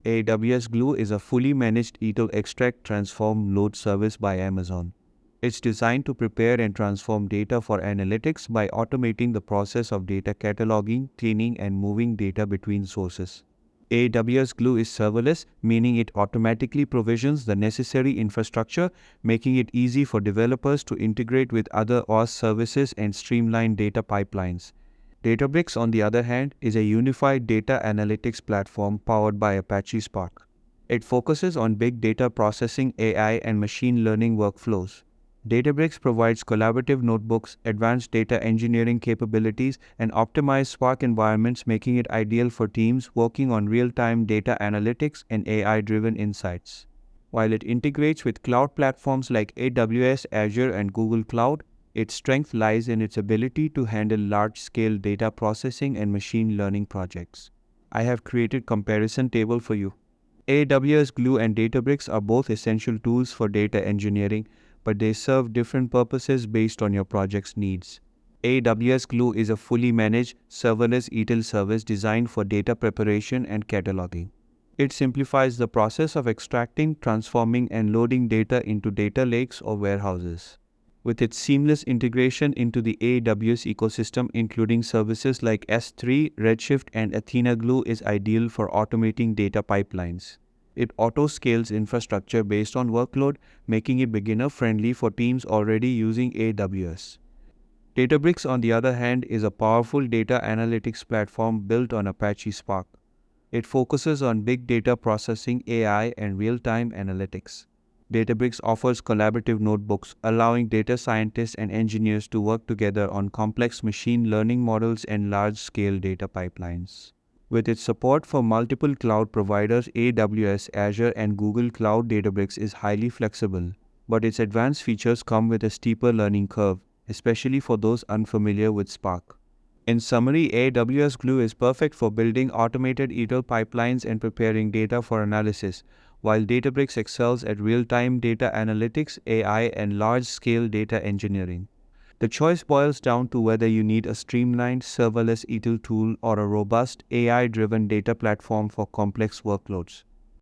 AWS Glue is a fully managed ETL extract transform load service by Amazon. It's designed to prepare and transform data for analytics by automating the process of data cataloging, cleaning, and moving data between sources. AWS Glue is serverless, meaning it automatically provisions the necessary infrastructure, making it easy for developers to integrate with other OS services and streamline data pipelines. Databricks, on the other hand, is a unified data analytics platform powered by Apache Spark. It focuses on big data processing, AI, and machine learning workflows. Databricks provides collaborative notebooks, advanced data engineering capabilities, and optimized Spark environments, making it ideal for teams working on real-time data analytics and AI-driven insights. While it integrates with cloud platforms like AWS, Azure, and Google Cloud, its strength lies in its ability to handle large-scale data processing and machine learning projects. I have created comparison table for you. AWS Glue and Databricks are both essential tools for data engineering, but they serve different purposes based on your project's needs. AWS Glue is a fully managed, serverless ETL service designed for data preparation and cataloging. It simplifies the process of extracting, transforming, and loading data into data lakes or warehouses. With its seamless integration into the AWS ecosystem, including services like S3, Redshift, and Athena Glue, is ideal for automating data pipelines. It auto-scales infrastructure based on workload, making it beginner-friendly for teams already using AWS. Databricks, on the other hand, is a powerful data analytics platform built on Apache Spark. It focuses on big data processing, AI, and real-time analytics. Databricks offers collaborative notebooks, allowing data scientists and engineers to work together on complex machine learning models and large-scale data pipelines. With its support for multiple cloud providers, AWS, Azure, and Google Cloud, Databricks is highly flexible, but its advanced features come with a steeper learning curve, especially for those unfamiliar with Spark. In summary, AWS Glue is perfect for building automated ETL pipelines and preparing data for analysis, while Databricks excels at real-time data analytics, AI, and large-scale data engineering. The choice boils down to whether you need a streamlined serverless ETL tool or a robust AI-driven data platform for complex workloads.